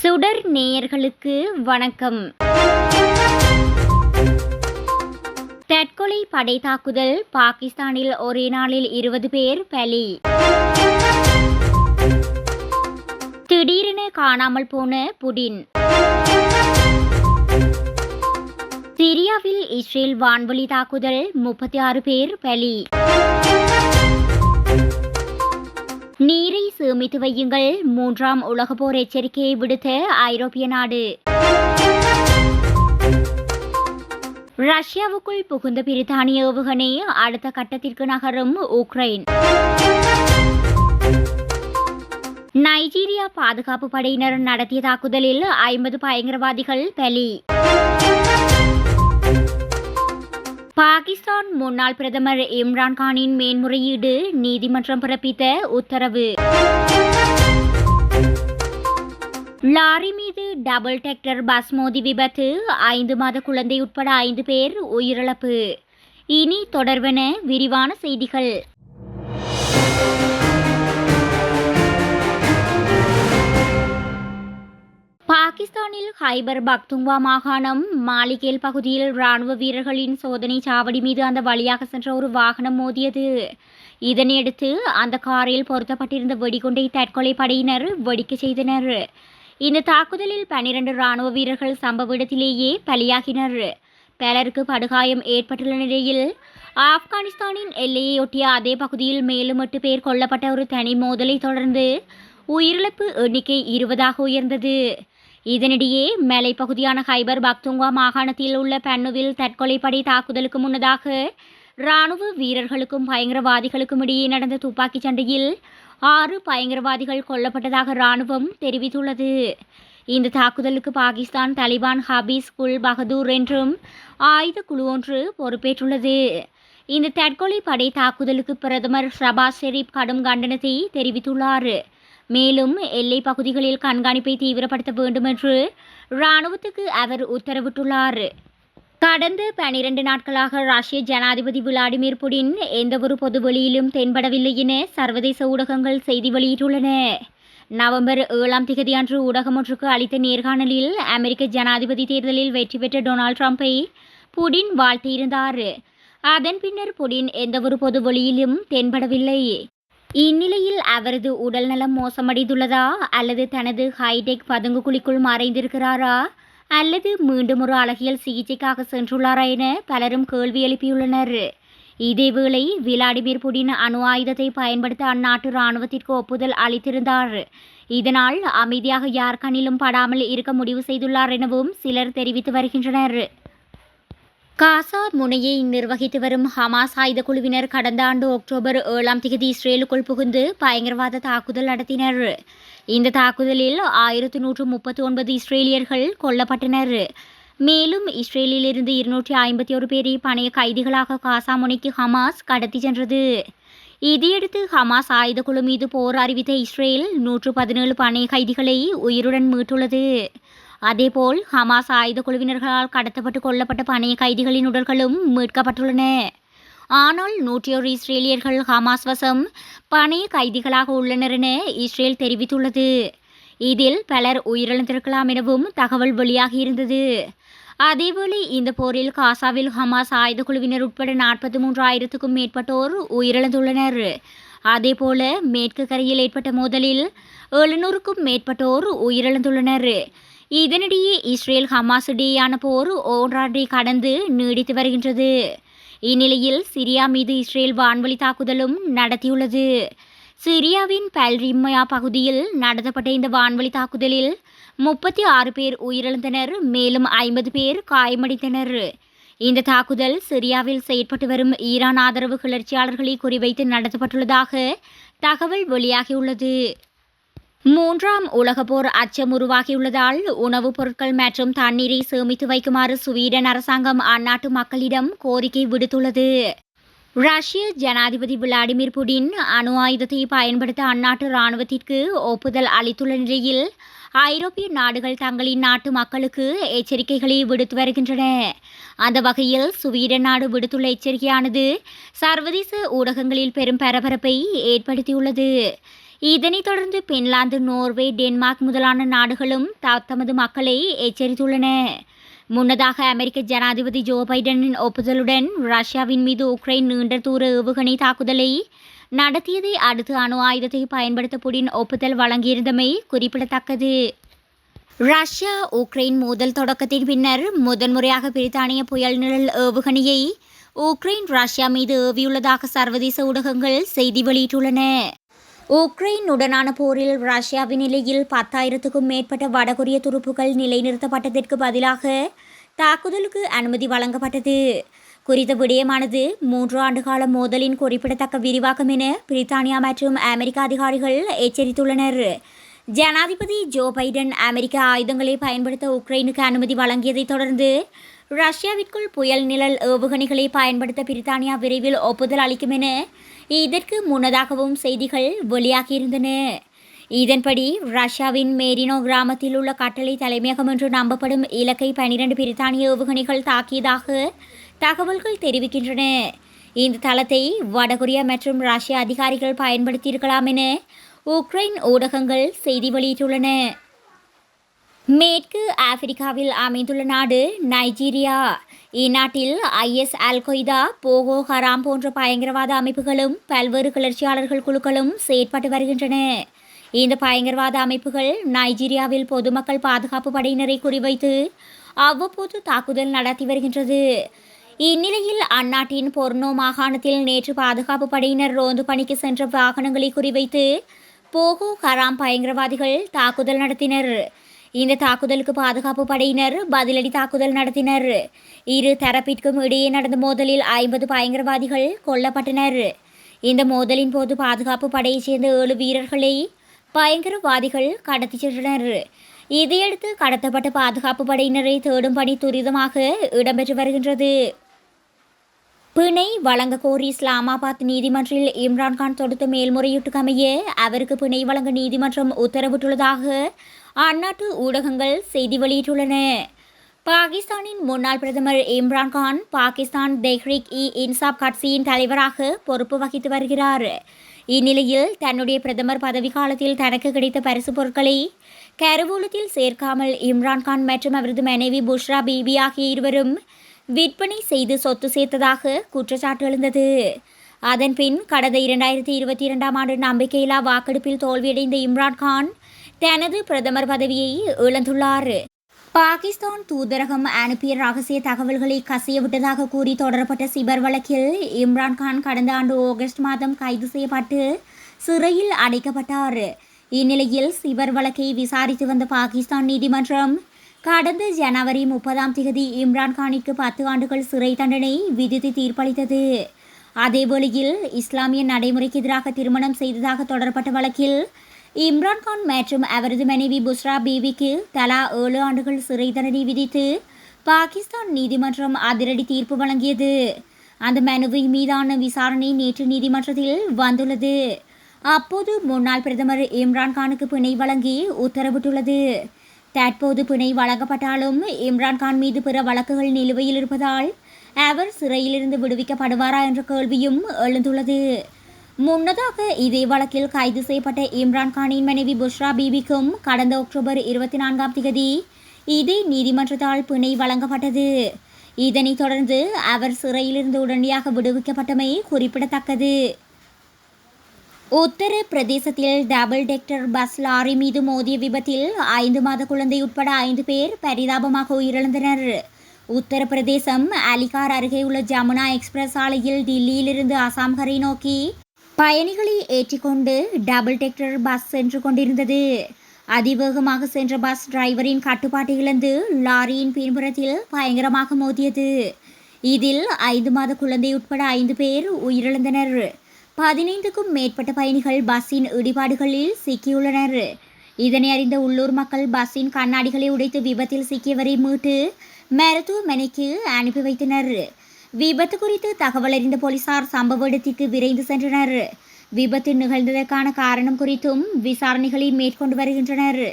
சுடர் நேயர்களுக்கு வணக்கம். தற்கொலை படை தாக்குதல் பாகிஸ்தானில் ஒரே நாளில் 20 பேர் பலி. திடீரென காணாமல் போன புடின். சிரியாவில் இஸ்ரேல் வான்வழி தாக்குதல் 36 பேர் பலி. நீரை சேமித்து வையுங்கள், 3ஆம் உலகப் போர் எச்சரிக்கையை விடுத்த ஐரோப்பிய நாடு. ரஷ்யாவுக்குள் புகுந்த பிரித்தானிய ஏவுகணை அடுத்த கட்டத்திற்கு நகரும் உக்ரைன். நைஜீரியா பாதுகாப்பு படையினர் நடத்திய தாக்குதலில் 50 பயங்கரவாதிகள் பலி. பாகிஸ்தான் முன்னாள் பிரதமர் இம்ரான்கானின் மேன்முறையீடு நீதிமன்றம் பிறப்பித்த உத்தரவு. லாரி மீது டபுள் டெக்டர் பஸ் மோதி விபத்து, 5 மாத குழந்தை உட்பட 5 பேர் உயிரிழப்பு. இனி தொடர்வன விரிவான செய்திகள். பாகிஸ்தானில் ஹைபர் பக்துங்வா மாகாணம் மாலிகேல் பகுதியில் இராணுவ வீரர்களின் சோதனை சாவடி மீது அந்த வழியாக சென்ற ஒரு வாகனம் மோதியது. இதனையடுத்து அந்த காரில் பொருத்தப்பட்டிருந்த வெடிகுண்டை தற்கொலை படையினர் வெடிக்க செய்தனர். இந்த தாக்குதலில் 12 இராணுவ வீரர்கள் சம்பவ இடத்திலேயே பலியாகினர். பலருக்கு படுகாயம் ஏற்பட்டுள்ள நிலையில் ஆப்கானிஸ்தானின் எல்லையையொட்டிய அதே பகுதியில் மேலும் 8 பேர் கொல்லப்பட்ட ஒரு தனி மோதலை தொடர்ந்து உயிரிழப்பு எண்ணிக்கை 20ஆக உயர்ந்தது. இதனிடையே மலைப்பகுதியான ஹைபர் பக்துங்வா மாகாணத்தில் உள்ள பன்னுவில் தற்கொலை படை தாக்குதலுக்கு முன்னதாக இராணுவ வீரர்களுக்கும் பயங்கரவாதிகளுக்கும் இடையே நடந்த துப்பாக்கிச் சண்டையில் 6 பயங்கரவாதிகள் கொல்லப்பட்டதாக இராணுவம் தெரிவித்துள்ளது. இந்த தாக்குதலுக்கு பாகிஸ்தான் தலிபான் ஹபீஸ் குல் பகதூர் என்றும் ஆயுத குழு ஒன்று பொறுப்பேற்றுள்ளது. இந்த தற்கொலை படை தாக்குதலுக்கு பிரதமர் ஷபாஸ் ஷெரீப் கடும் கண்டனத்தை தெரிவித்துள்ளார். மேலும் எல்லை பகுதிகளில் கண்காணிப்பை தீவிரப்படுத்த வேண்டும் என்று இராணுவத்துக்கு அவர் உத்தரவிட்டுள்ளார். கடந்த 12 நாட்களாக ரஷ்ய ஜனாதிபதி விளாடிமிர் புடின் எந்தவொரு பொதுவெளியிலும் தென்படவில்லை என சர்வதேச ஊடகங்கள் செய்தி வெளியிட்டுள்ளன. நவம்பர் 7ஆம் தேதி அன்று ஊடகம் ஒன்றுக்கு அளித்த நேர்காணலில் அமெரிக்க ஜனாதிபதி தேர்தலில் வெற்றி பெற்ற டொனால்ட் ட்ரம்பை புடின் வாழ்த்தியிருந்தார். அதன் பின்னர் புடின் எந்தவொரு பொதுவெளியிலும் தென்படவில்லை. இந்நிலையில் அவரது உடல்நலம் மோசமடைந்துள்ளதா, அல்லது தனது ஹைடெக் பதுங்கு குழிக்குள் மறைந்திருக்கிறாரா, அல்லது மீண்டும் ஒரு அழகியல் சிகிச்சைக்காக சென்றுள்ளாரா என பலரும் கேள்வி எழுப்பியுள்ளனர். இதேவேளை விளாடிமிர் புடின் அணு ஆயுதத்தை பயன்படுத்த அந்நாட்டு இராணுவத்திற்கு ஒப்புதல் அளித்திருந்தார். இதனால் அமைதியாக யார் கண்ணிலும் படாமல் இருக்க முடிவு செய்துள்ளார் எனவும் சிலர் தெரிவித்து வருகின்றனர். காசா முனையை நிர்வகித்து வரும் ஹமாஸ் ஆயுத குழுவினர் கடந்த ஆண்டு அக்டோபர் 7ஆம் தேதி இஸ்ரேலுக்குள் புகுந்து பயங்கரவாத தாக்குதல் நடத்தினர். இந்த தாக்குதலில் 1139 இஸ்ரேலியர்கள் கொல்லப்பட்டனர். மேலும் இஸ்ரேலிலிருந்து 251 பேரை பணைய கைதிகளாக காசா முனைக்கு ஹமாஸ் கடத்தி சென்றது. இதையடுத்து ஹமாஸ் ஆயுத குழு மீது போர் அறிவித்த இஸ்ரேல் 117 பணைய கைதிகளை உயிருடன் மீட்டுள்ளது. அதேபோல் ஹமாஸ் ஆயுத குழுவினர்களால் கடத்தப்பட்டு கொல்லப்பட்ட பணைய கைதிகளின் உடல்களும் மீட்கப்பட்டுள்ளன. ஆனால் 101 இஸ்ரேலியர்கள் ஹமாஸ் வசம் பணைய கைதிகளாக உள்ளனர் என இஸ்ரேல் தெரிவித்துள்ளது. இதில் பலர் உயிரிழந்திருக்கலாம் எனவும் தகவல் வெளியாகியிருந்தது. அதேவேளை இந்த போரில் காசாவில் ஹமாஸ் ஆயுத குழுவினர் உட்பட 43,000க்கும் மேற்பட்டோர் உயிரிழந்துள்ளனர். அதேபோல மேற்கு கரையில் ஏற்பட்ட மோதலில் 700க்கும் மேற்பட்டோர் உயிரிழந்துள்ளனர். இதனிடையே இஸ்ரேல் ஹமாஸ் இடையேயான போர் ஓராண்டை கடந்து நீடித்து வருகின்றது. இந்நிலையில் சிரியா மீது இஸ்ரேல் வான்வழி தாக்குதலும் நடத்தியுள்ளது. சிரியாவின் பல்ரிம்யா பகுதியில் நடத்தப்பட்ட இந்த வான்வழி தாக்குதலில் 36 பேர் உயிரிழந்தனர், மேலும் 50 பேர் காயமடைந்தனர். இந்த தாக்குதல் சிரியாவில் செயற்பட்டு வரும் ஈரான் ஆதரவு கிளர்ச்சியாளர்களை குறிவைத்து நடத்தப்பட்டுள்ளதாக தகவல் வெளியாகியுள்ளது. 3ஆம் உலகப் போர் அச்சம் உருவாகியுள்ளதால் உணவுப் பொருட்கள் மற்றும் தண்ணீரை சேமித்து வைக்குமாறு ஸ்வீடன் அரசாங்கம் அந்நாட்டு மக்களிடம் கோரிக்கை விடுத்துள்ளது. ரஷ்ய ஜனாதிபதி விளாடிமிர் புடின் அணு ஆயுதத்தை பயன்படுத்த அந்நாட்டு இராணுவத்திற்கு ஒப்புதல் அளித்துள்ள நிலையில் ஐரோப்பிய நாடுகள் தங்களின் நாட்டு மக்களுக்கு எச்சரிக்கைகளை விடுத்து வருகின்றன. அந்த வகையில் ஸ்வீடன் நாடு விடுத்துள்ள எச்சரிக்கையானது சர்வதேச ஊடகங்களில் பெரும் பரபரப்பை ஏற்படுத்தியுள்ளது. இதனைத் தொடர்ந்து பின்லாந்து, நோர்வே, டென்மார்க் முதலான நாடுகளும் தமது மக்களை எச்சரித்துள்ளன. முன்னதாக அமெரிக்க ஜனாதிபதி ஜோ பைடனின் ஒப்புதலுடன் ரஷ்யாவின் மீது உக்ரைன் நீண்ட தூர ஏவுகணை தாக்குதலை நடத்தியதை அடுத்து அணு ஆயுதத்தை பயன்படுத்த புடின் ஒப்புதல் வழங்கியிருந்தமை குறிப்பிடத்தக்கது. ரஷ்யா உக்ரைன் மோதல் தொடக்கத்தின் பின்னர் முதன்முறையாக பிரித்தானிய புயல் நிழல் ஏவுகணையை உக்ரைன் ரஷ்யா மீது ஏவியுள்ளதாக சர்வதேச ஊடகங்கள் செய்தி வெளியிட்டுள்ளன. உக்ரைனுடனான போரில் ரஷ்யாவின் நிலையில் 10,000க்கும் மேற்பட்ட வடகொரிய துருப்புகள் நிலைநிறுத்தப்பட்டதற்கு பதிலாக தாக்குதலுக்கு அனுமதி வழங்கப்பட்டது. குறித்த விடயமானது 3 ஆண்டுகால மோதலின் குறிப்பிடத்தக்க விரிவாக்கம் என பிரித்தானியா மற்றும் அமெரிக்க அதிகாரிகள் எச்சரித்துள்ளனர். ஜனாதிபதி ஜோ பைடன் அமெரிக்க ஆயுதங்களை பயன்படுத்த உக்ரைனுக்கு அனுமதி வழங்கியதைத் தொடர்ந்து ரஷ்யாவிற்குள் புயல் நிழல் ஏவுகணைகளை பயன்படுத்த பிரித்தானியா விரைவில் ஒப்புதல் அளிக்கும் என இதற்கு முன்னதாகவும் செய்திகள் வெளியாகியிருந்தன. இதன்படி ரஷ்யாவின் மேரினோ கிராமத்தில் உள்ள கட்டளை தலைமையகம் என்று நம்பப்படும் இலக்கை 12 பிரித்தானிய ஏவுகணைகள் தாக்கியதாக தகவல்கள் தெரிவிக்கின்றன. இந்த தளத்தை வடகொரியா மற்றும் ரஷ்ய அதிகாரிகள் பயன்படுத்தியிருக்கலாம் என உக்ரைன் ஊடகங்கள் செய்தி வெளியிட்டுள்ளன. மேற்கு ஆப்பிரிக்காவில் அமைந்துள்ள நாடு நைஜீரியா. இந்நாட்டில் ஐஎஸ், அல் கொய்தா, போகோ ஹராம் போன்ற பயங்கரவாத அமைப்புகளும் பல்வேறு கிளர்ச்சியாளர்கள் குழுக்களும் செயற்பட்டு வருகின்றன. இந்த பயங்கரவாத அமைப்புகள் நைஜீரியாவில் பொதுமக்கள் பாதுகாப்பு படையினரை குறிவைத்து அவ்வப்போது தாக்குதல் நடத்தி வருகின்றது. இந்நிலையில் அந்நாட்டின் பொர்னோ மாகாணத்தில் நேற்று பாதுகாப்பு படையினர் ரோந்து பணிக்கு சென்ற வாகனங்களை குறிவைத்து போகோ ஹராம் பயங்கரவாதிகள் தாக்குதல் நடத்தினர். இந்த தாக்குதலுக்கு பாதுகாப்பு படையினர் பதிலடி தாக்குதல் நடத்தினர். இரு தரப்பிற்கும் இடையே நடந்த மோதலில் 50 பயங்கரவாதிகள் கொல்லப்பட்டனர். இந்த மோதலின் போது பாதுகாப்பு படையைச் சேர்ந்த 7 வீரர்களை பயங்கரவாதிகள் கடத்தி சென்றனர். இதையடுத்து கடத்தப்பட்ட பாதுகாப்பு படையினரை தேடும் பணி துரிதமாக இடம்பெற்று வருகின்றது. பிணை வழங்க கோரி இஸ்லாமாபாத் நீதிமன்றில் இம்ரான்கான் தொடுத்த மேல்முறையீட்டுக்கு அமைய அவருக்கு பிணை வழங்க நீதிமன்றம் உத்தரவிட்டுள்ளதாக அந்நாட்டு ஊடகங்கள் செய்தி வெளியிட்டுள்ளன. பாகிஸ்தானின் முன்னாள் பிரதமர் இம்ரான்கான் பாகிஸ்தான் தெஹ்ரிக்-இ-இன்சாப் கட்சியின் தலைவராக பொறுப்பு வகித்து வருகிறார். இந்நிலையில் தன்னுடைய பிரதமர் பதவி காலத்தில் தனக்கு கிடைத்த பரிசு பொருட்களை கருவூலத்தில் சேர்க்காமல் இம்ரான்கான் மற்றும் அவரது மனைவி புஷ்ரா பீபி ஆகிய இருவரும் விற்பனை செய்து சொத்து சேர்த்ததாக குற்றச்சாட்டு எழுந்தது. அதன்பின் கடந்த 2022ஆம் ஆண்டு நம்பிக்கையில்லா வாக்கெடுப்பில் தோல்வியடைந்த இம்ரான்கான் தனது பிரதமர் பதவியை இழந்துள்ளார். பாகிஸ்தான் தூதரகம் அனுப்பிய ரகசிய தகவல்களை கசியவிட்டதாக கூறி தொடரப்பட்ட சிபர் வழக்கில் இம்ரான்கான் கடந்த ஆண்டு ஆகஸ்ட் மாதம் கைது செய்யப்பட்டு சிறையில் அடைக்கப்பட்டார். இந்நிலையில் சிபர் வழக்கை விசாரித்து வந்த பாகிஸ்தான் நீதிமன்றம் கடந்த ஜனவரி 30ஆம் தேதி இம்ரான்கானிற்கு 10 ஆண்டுகள் சிறை தண்டனை விதித்து தீர்ப்பளித்தது. அதேவேளையில் இஸ்லாமிய நடைமுறைக்கு எதிராக திருமணம் செய்ததாக தொடரப்பட்ட வழக்கில் இம்ரான்கான் மற்றும் அவரது மனைவி புஷ்ரா பீவிக்கு தலா 7 ஆண்டுகள் சிறை தண்டனை விதித்து பாகிஸ்தான் நீதிமன்றம் அதிரடி தீர்ப்பு வழங்கியது. அந்த மனுவின் மீதான விசாரணை நேற்று நீதிமன்றத்தில் வந்துள்ளது. அப்போது முன்னாள் பிரதமர் இம்ரான்கானுக்கு பிணை வழங்கி உத்தரவிட்டுள்ளது. தற்போது பிணை வழங்கப்பட்டாலும் இம்ரான்கான் மீது பிற வழக்குகள் நிலுவையில் இருப்பதால் அவர் சிறையிலிருந்து விடுவிக்கப்படுவாரா என்ற கேள்வியும் எழுந்துள்ளது. முன்னதாக இதே வழக்கில் கைது செய்யப்பட்ட இம்ரான்கானின் மனைவி புஷ்ரா பீபிக்கும் கடந்த அக்டோபர் 24ஆம் தேதி இதே நீதிமன்றத்தால் பிணை வழங்கப்பட்டது. இதனைத் தொடர்ந்து அவர் சிறையிலிருந்து உடனடியாக விடுவிக்கப்பட்டமை குறிப்பிடத்தக்கது. உத்தர பிரதேசத்தில் டபுள் டெக்டர் பஸ் லாரி மீது மோதிய விபத்தில் 5 மாத குழந்தை உட்பட 5 பேர் பரிதாபமாக உயிரிழந்தனர். உத்தரப்பிரதேசம் அலிகார் அருகே உள்ள ஜமுனா எக்ஸ்பிரஸ் சாலையில் டில்லியிலிருந்து அசாம் கரை நோக்கி பயணிகளை ஏற்றிக்கொண்டு டபுள் டெக்டர் பஸ் சென்று கொண்டிருந்தது. அதிவேகமாக சென்ற பஸ் டிரைவரின் கட்டுப்பாட்டை இழந்து லாரியின் பின்புறத்தில் பயங்கரமாக மோதியது. இதில் 5 மாத குழந்தை உட்பட 5 பேர் உயிரிழந்தனர். 15க்கும் மேற்பட்ட பயணிகள் பஸ்ஸின் இடிபாடுகளில் சிக்கியுள்ளனர். இதனை அறிந்த உள்ளூர் மக்கள் பஸ்ஸின் கண்ணாடிகளை உடைத்து விபத்தில் சிக்கியவரை மீட்டு மருத்துவமனைக்கு அனுப்பி வைத்தனர். விபத்து குறித்து தகவல் அறிந்த போலீசார் சம்பவ இடத்திற்கு விரைந்து சென்றனர். விபத்து நிகழ்ந்ததற்கான காரணம் குறித்தும் விசாரணைகளை மேற்கொண்டு வருகின்றனர்.